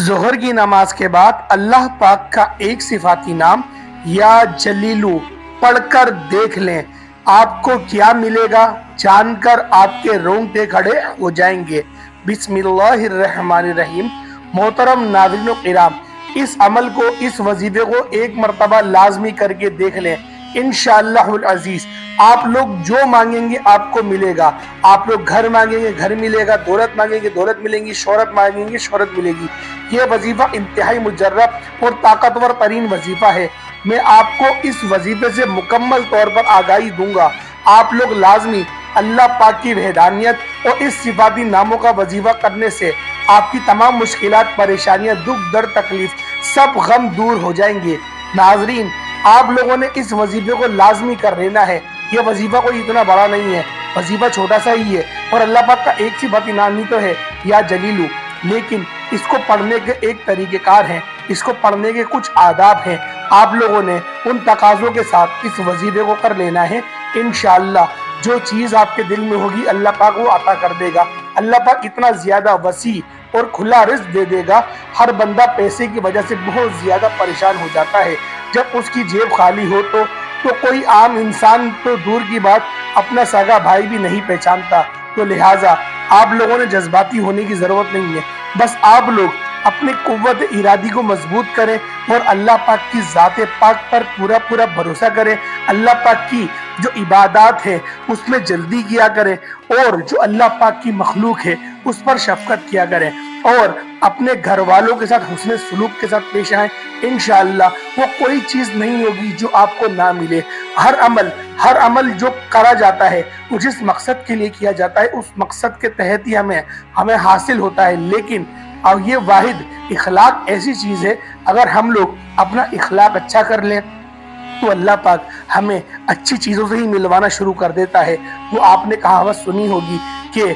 ज़ोहर की नमाज के बाद अल्लाह पाक का एक सिफाती नाम या जलीलू पढ़कर देख लें, आपको क्या मिलेगा जानकर आपके रोंगटे खड़े हो जाएंगे। बिस्मिल्लाहिर्रहमानिर्रहीम। मोहतरम नाज़रीन व किराम, इस अमल को, इस वजीफे को एक मरतबा लाजमी करके देख लें। इंशाअल्लाहुल अजीज आप लोग जो मांगेंगे आपको मिलेगा। आप लोग घर मांगेंगे घर मिलेगा, दौलत मांगेंगे दौलत मिलेगी, शोहरत मांगेंगे शोहरत मिलेगी। ये वजीफा इंतहाई मुजर्रब और ताकतवर तरीन वजीफा है। मैं आपको इस वजीफे से मुकम्मल तौर पर आगाही दूंगा। आप लोग लाजमी अल्लाह पाक की वहदानियत और इस सिफाती नामों का वजीफा करने से आपकी तमाम मुश्किलात, परेशानियां, दुख दर्द, तकलीफ, सब गम दूर हो जाएंगे। नाजरीन, आप लोगों ने इस वजीफे को लाजमी कर लेना है। यह वजीफा कोई इतना बड़ा नहीं है, वजीफा छोटा सा ही है और अल्लाह पाक का एक सिफाती नाम ही तो है या जलीलू। लेकिन इसको पढ़ने के एक तरीक़ेकार हैं, इसको पढ़ने के कुछ आदाब हैं। आप लोगों ने उन तकाज़ों के साथ इस वजीफे को कर लेना है। इंशाअल्लाह जो चीज़ आपके दिल में होगी अल्लाह पाक वो अता कर देगा। अल्लाह पाक इतना ज़्यादा वसी और खुला रिज़्क़ दे देगा। हर बंदा पैसे की वजह से बहुत ज़्यादा परेशान हो जाता है। जब उसकी जेब खाली हो तो कोई आम इंसान तो दूर की बात, अपना सगा भाई भी नहीं पहचानता। तो लिहाजा आप लोगों ने जज्बाती होने की ज़रूरत नहीं है। बस आप लोग अपने कुव्वत इरादी को मजबूत करें और अल्लाह पाक की ज़ात पाक पर पूरा भरोसा करें। अल्लाह पाक की जो इबादत है उसमें जल्दी किया करें और जो अल्लाह पाक की मखलूक है उस पर शफकत किया करें और अपने घर वालों के साथ हुस्न सुलूक के साथ पेश आएँ। इंशाअल्लाह वो कोई चीज़ नहीं होगी जो आपको ना मिले। हर अमल जो करा जाता है वो जिस मकसद के लिए किया जाता है उस मकसद के तहत ही हमें हासिल होता है। लेकिन और ये वाहिद इखलाक ऐसी चीज़ है, अगर हम लोग अपना इखलाक अच्छा कर लें तो अल्लाह पाक हमें अच्छी चीज़ों से ही मिलवाना शुरू कर देता है। वो आपने कहावत सुनी होगी कि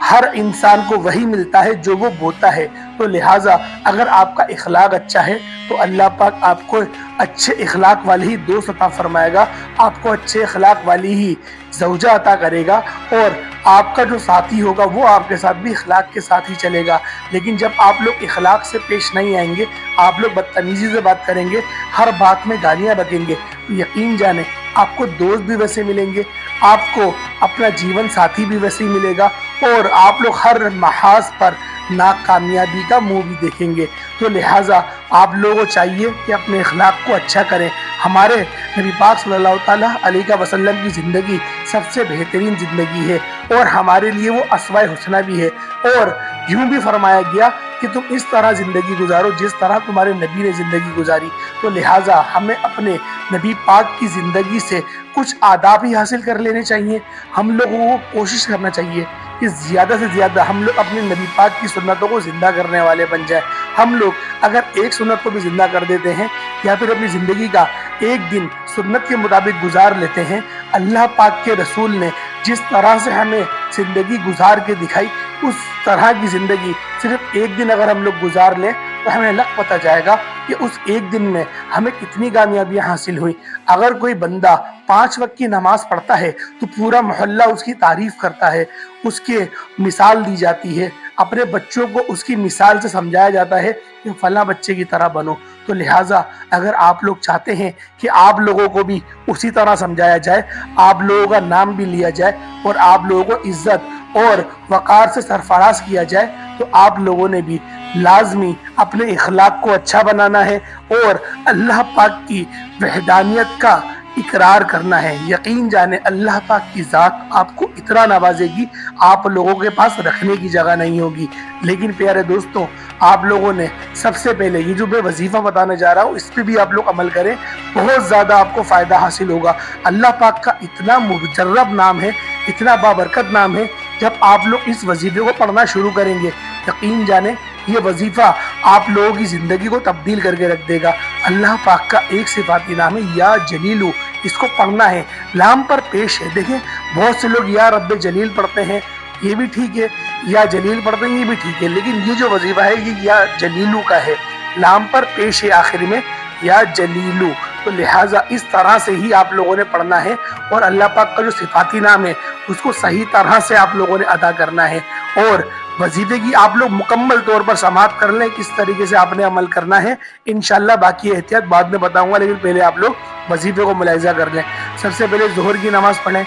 हर इंसान को वही मिलता है जो वो बोता है। तो लिहाजा अगर आपका इखलाक अच्छा है तो अल्लाह पाक आपको अच्छे इखलाक वाली ही दोस्त अता फरमाएगा, आपको अच्छे इखलाक वाली ही ज़ौजा अता करेगा और आपका जो साथी होगा वो आपके साथ भी इखलाक के साथ ही चलेगा। लेकिन जब आप लोग इखलाक से पेश नहीं आएंगे, आप लोग बदतमीज़ी से बात करेंगे, हर बात में गालियाँ बकेंगे, तो यकीन जाने आपको दोस्त भी वैसे मिलेंगे, आपको अपना जीवन साथी भी वैसे ही मिलेगा और आप लोग हर महाज पर नाकामयाबी का मुंह भी देखेंगे। तो लिहाजा आप लोगों को चाहिए कि अपने इखलाक को अच्छा करें। हमारे नबी पाक सल्लल्लाहु ताला अलैहि वसल्लम की ज़िंदगी सबसे बेहतरीन ज़िंदगी है और हमारे लिए वो अस्वाए हुस्ना भी है। और यूँ भी फरमाया गया कि तुम इस तरह ज़िंदगी गुजारो जिस तरह तुम्हारे नबी ने ज़िंदगी गुजारी। तो लिहाजा हमें अपने नबी पाक की ज़िंदगी से कुछ आदाब ही हासिल कर लेने चाहिए। हम लोगों को कोशिश करना चाहिए कि ज़्यादा से ज़्यादा हम लोग अपने नबी पाक की सुन्नतों को ज़िंदा करने वाले बन जाए। हम लोग अगर एक सुन्नत को भी ज़िंदा कर देते हैं या फिर अपनी ज़िंदगी का एक दिन सुन्नत के मुताबिक गुजार लेते हैं, अल्लाह पाक के रसूल ने जिस तरह से हमें ज़िंदगी गुजार के दिखाई उस तरह की ज़िंदगी सिर्फ एक दिन अगर हम लोग गुजार लें तो हमें लग पता जाएगा कि उस एक दिन में हमें कितनी कामयाबियाँ हासिल हुई। अगर कोई बंदा 5 वक्त की नमाज़ पढ़ता है तो पूरा मोहल्ला उसकी तारीफ़ करता है, उसके मिसाल दी जाती है, अपने बच्चों को उसकी मिसाल से समझाया जाता है कि फला बच्चे की तरह बनो। तो लिहाजा अगर आप लोग चाहते हैं कि आप लोगों को भी उसी तरह समझाया जाए, आप लोगों का नाम भी लिया जाए और आप लोगों को इज्जत और वक़ार से सरफराज किया जाए, तो आप लोगों ने भी लाजमी अपने इखलाक को अच्छा बनाना है और अल्लाह पाक की वहदानियत का इकरार करना है। यकीन जाने अल्लाह पाक की ज़ात आपको इतना नवाजेगी, आप लोगों के पास रखने की जगह नहीं होगी। लेकिन प्यारे दोस्तों, आप लोगों ने सबसे पहले ये जो मैं वजीफ़ा बताने जा रहा हूँ इस पर भी आप लोग अमल करें, बहुत ज़्यादा आपको फ़ायदा हासिल होगा। अल्लाह पाक का इतना मुजर्रब नाम है, इतना बाबरकत नाम है। जब आप लोग इस वजीफ़े को पढ़ना शुरू करेंगे, यकीन जाने ये वजीफ़ा आप लोगों की ज़िंदगी को तब्दील करके रख देगा। अल्लाह पाक का एक सिफाती नाम है या जलीलू, इसको पढ़ना है, लाम पर पेश है। देखें बहुत से लोग या रब्बे जलील पढ़ते हैं, ये भी ठीक है, या जलील पढ़ते हैं, ये भी ठीक है, लेकिन ये जो वजीफ़ा है ये या जलीलू का है, लाम पर पेश है आखिर में या जलीलू। तो लिहाजा इस तरह से ही आप लोगों ने पढ़ना है और अल्लाह पाक का जो सिफाती नाम है उसको सही तरह से आप लोगों ने अदा करना है। और वजीफे की आप लोग मुकम्मल तौर पर समाप्त कर लें, किस तरीके से आपने अमल करना है। इंशाल्लाह बाकी एहतियात बाद में बताऊंगा, लेकिन पहले आप लोग वजीफे को मुलाहिजा कर लें। सबसे पहले जोहर की नमाज पढ़ें,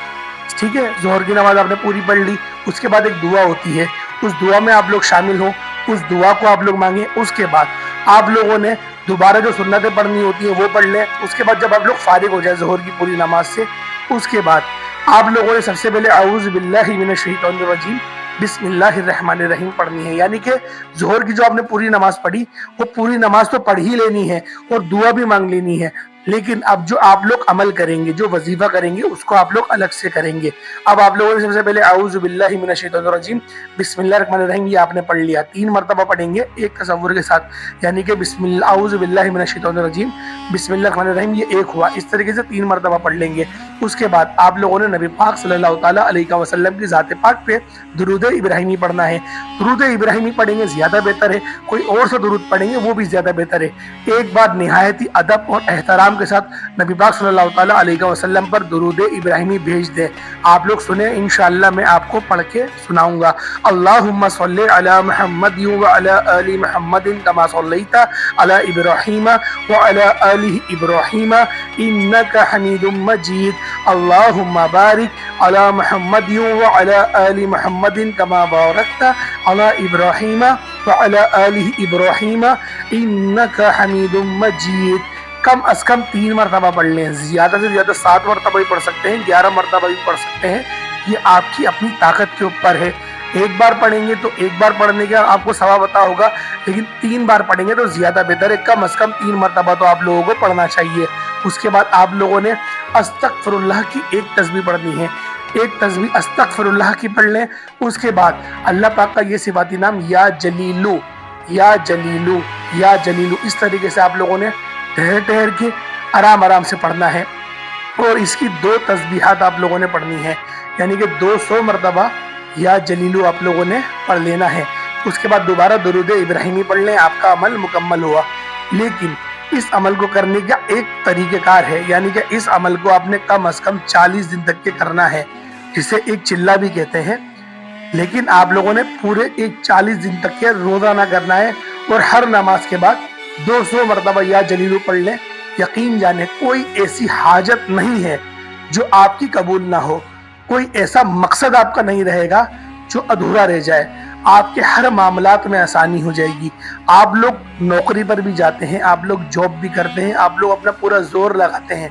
ठीक है। जोहर की नमाज आपने पूरी पढ़ ली, उसके बाद एक दुआ होती है, उस दुआ में आप लोग शामिल हो, उस दुआ को आप लोग मांगे। उसके बाद आप लोगों ने दोबारा जो सुन्नतें पढ़नी होती है वो पढ़ लें। उसके बाद जब आप लोग फारिग हो जाए जोहर की पूरी नमाज से, उसके बाद आप लोगों ने सबसे पहले औज़ु बिल्लाहि मिनश शैतानिर रजीम बिस्मिल्लाहिर्रहमानिर्रहीम पढ़नी है। यानी कि जोहर की जो आपने पूरी नमाज पढ़ी वो पूरी नमाज तो पढ़ ही लेनी है और दुआ भी मांग लेनी है, लेकिन अब जो आप लोग अमल करेंगे, जो वजीफा करेंगे, उसको आप लोग अलग से करेंगे। अब आप लोगों ने सबसे पहले औज़ु बिल्लाहि मिनश शैतानिर रजीम बिस्मिल्लाहिर्रहमानिर्रहीम ये आपने पढ़ लिया, 3 मरतबा पढ़ेंगे एक तसव्वुर के साथ, यानी कि औज़ु बिल्लाहि मिनश शैतानिर रजीम बिस्मिल्लाहिर्रहमानिर्रहीम ये एक हुआ। इस तरीके से 3 मरतबा पढ़ लेंगे। उसके बाद आप लोगों ने नबी पाक सल्लल्लाहु ताला अलैहि वसल्लम की ज़ात पाक पे दुरूद इब्राहिमी पढ़ना है। दुरूद इब्राहिमी पढ़ेंगे ज़्यादा बेहतर है, कोई और सा दुरूद पढ़ेंगे वो भी ज़्यादा बेहतर है। एक बार निहायती अदब और एहतराम के साथ नबी पाक सल्लल्लाहु ताला अलैहि वसल्लम पर दुरूद इब्राहिमी भेज दें। आप लोग सुने, इंशाअल्लाह मैं आपको पढ़ के सुनाऊंगा। अल्लाहुम्मा सल्लि अला मुहम्मद व अला आलि मुहम्मदिन कमा सल्लैता अला इब्राहीम व अला आलि इब्राहीम इन्नका हमीदुम मजीद। अल्लाहुम्मा बारिक अला मुहम्मद व अला आलि मुहम्मदिन कमा बारकता अला इब्राहीम व अला आलि इब्राहीम इन्नका हमीदुम मजीद। कम अज कम 3 मरतबा पढ़ लें, ज्यादा से ज्यादा 7 मरतबा भी पढ़ सकते हैं, 11 मरतबा भी पढ़ सकते हैं, ये आपकी अपनी ताकत के ऊपर है। एक बार पढ़ेंगे तो एक बार पढ़ने का आपको सवाब अता होगा, लेकिन 3 बार पढ़ेंगे तो ज्यादा बेहतर है। कम अज कम 3 मरतबा तो आप लोगों को पढ़ना चाहिए। उसके बाद आप लोगों ने अस्तगफिरुल्लाह की एक तस्बीह पढ़नी है, एक तस्बीह अस्तगफिरुल्लाह की पढ़ लें। उसके बाद अल्लाह पाक का ये सिफाती नाम या जलीलू या जलीलू या जलीलू, इस तरीके से आप लोगों ने ठहर ठहर के आराम आराम से पढ़ना है। और इसकी 2 तस्बीहात आप लोगों ने पढ़नी है, यानी कि 200 मरतबा या जलीलू आप लोगों ने पढ़ लेना है। उसके बाद दोबारा दुरूद इब्राहिमी पढ़ लें, आपका अमल मुकम्मल हुआ। लेकिन इस अमल को करने का एक तरीक़ेकार है, यानी कि इस अमल को आपने कम अज कम 40 दिन तक के करना है, जिसे एक चिल्ला भी कहते हैं। लेकिन आप लोगों ने पूरे एक 40 दिन तक के रोजाना करना है और हर नमाज के बाद 200 मरतबा या जलीलू पढ़ लें। यकीन जाने कोई ऐसी हाजत नहीं है जो आपकी कबूल ना हो, कोई ऐसा मकसद आपका नहीं रहेगा जो अधूरा रह जाए। आपके हर मामलात में आसानी हो जाएगी। आप लोग नौकरी पर भी जाते हैं, आप लोग जॉब भी करते हैं, आप लोग अपना पूरा जोर लगाते हैं,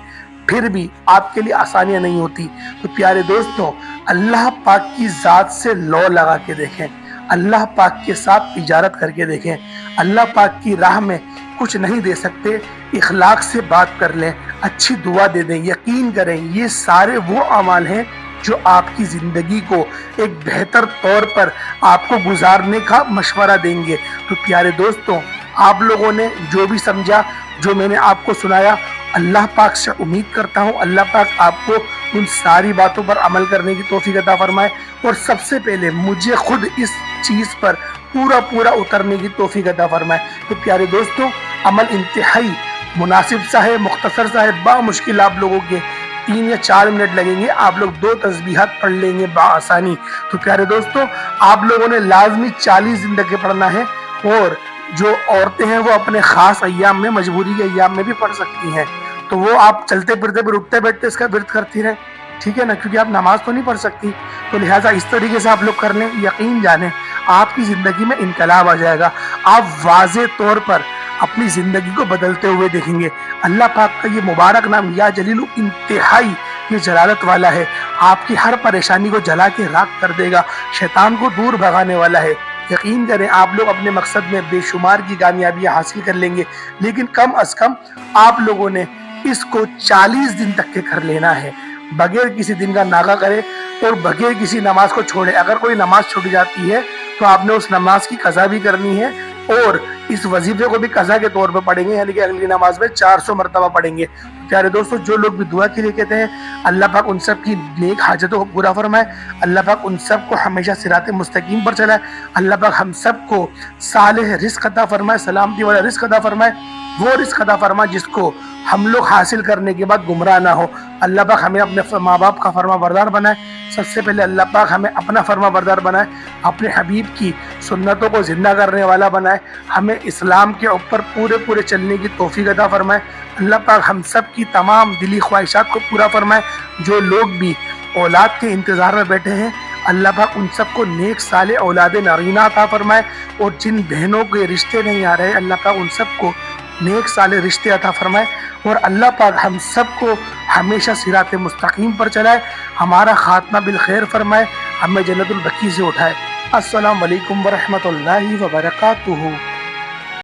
फिर भी आपके लिए आसानियां नहीं होती। तो प्यारे दोस्तों, अल्लाह पाक की ज़ात से लौ लगा के देखें, अल्लाह पाक के साथ तिजारत करके देखें। अल्लाह पाक की राह में कुछ नहीं दे सकते, इखलाक से बात कर लें, अच्छी दुआ दे दें। यकीन करें ये सारे वो अमाल हैं जो आपकी ज़िंदगी को एक बेहतर तौर पर आपको गुजारने का मशवरा देंगे। तो प्यारे दोस्तों, आप लोगों ने जो भी समझा, जो मैंने आपको सुनाया, अल्लाह पाक से उम्मीद करता हूँ अल्लाह पाक आपको उन सारी बातों पर अमल करने की तौफीक अता फरमाए। और सबसे पहले मुझे खुद इस चीज़ पर पूरा उतरने की तौफीक अता फरमाए। तो प्यारे दोस्तों, अमल इंतहाई मुनासिब सा है, मुख्तसर सा है, बामुश्किल आप लोगों के 3 या 4 मिनट लगेंगे, आप लोग 2 तस्बीहात पढ़ लेंगे बाआसानी। तो प्यारे दोस्तों, आप लोगों ने लाजमी 40 दिन तक के पढ़ना है। और जो औरतें हैं वो अपने ख़ास अय्याम में, मजबूरी के अय्याम में भी पढ़ सकती हैं, तो वो आप चलते फिरते फिर उठते बैठते इसका विर्द करती रहें, ठीक है ना, क्योंकि आप नमाज तो नहीं पढ़ सकती। तो लिहाजा इस तरीके से आप लोग कर लें। यकीन जाने आपकी ज़िंदगी में इनकलाब आ जाएगा, आप वाज़े तौर पर अपनी ज़िंदगी को बदलते हुए देखेंगे। अल्लाह पाक का ये मुबारक नाम या जलीलू इंतहाई ये जलालत वाला है, आपकी हर परेशानी को जला के राख कर देगा, शैतान को दूर भगाने वाला है। यकीन करें आप लोग अपने मकसद में बेशुमार की कामयाबियाँ हासिल कर लेंगे। लेकिन कम अज़ कम आप लोगों ने इसको 40 दिन तक के कर लेना है, बगैर किसी दिन का नागा करे और बगैर किसी नमाज को छोड़े। अगर कोई नमाज छूट जाती है तो आपने उस नमाज की कज़ा भी करनी है और इस वजीफे को भी कज़ा के तौर पर पढ़ेंगे, यानी कि अगली नमाज में 400 मरतबा पढ़ेंगे। प्यारे दोस्तों, जो लोग भी दुआ के लिए कहते हैं, अल्लाह पाक उन सब की नेक हाजतों को पूरा फरमाए, अल्लाह पाक उन सब को हमेशा सिराते मुस्तकीम पर चलाए, अल्लाह पाक हम सब को सालेह रिज़्क़ अता फरमाए, सलामती वाला रिज़्क़ अता फरमाए, वो रिज़्क़ अता फरमाए जिसको ہم لوگ حاصل کرنے کے بعد گمراہ نہ ہو۔ اللہ پاک ہمیں اپنے ماں باپ کا فرما بردار بنائے۔ سب سے پہلے اللہ پاک ہمیں اپنا فرما بردار بنائے، اپنے حبیب کی سنتوں کو زندہ کرنے والا بنائے، ہمیں اسلام کے اوپر پورے چلنے کی توفیق عطا فرمائے۔ اللہ پاک ہم سب کی تمام دلی خواہشات کو پورا فرمائے۔ جو لوگ بھی اولاد کے انتظار میں بیٹھے ہیں، اللہ پاک ان سب کو نیک صالح اولاد نرینہ عطا فرمائے، اور جن بہنوں کے رشتے نہیں آ رہے، اللہ پاک ان سب کو نیک صالح رشتے عطا فرمائے، اور اللہ پاک ہم سب کو ہمیشہ صراط مستقیم پر چلائے، ہمارا خاتمہ بالخیر فرمائے، ہمیں جنت البقیع سے اٹھائے۔ السلام علیکم ورحمۃ اللہ وبرکاتہ۔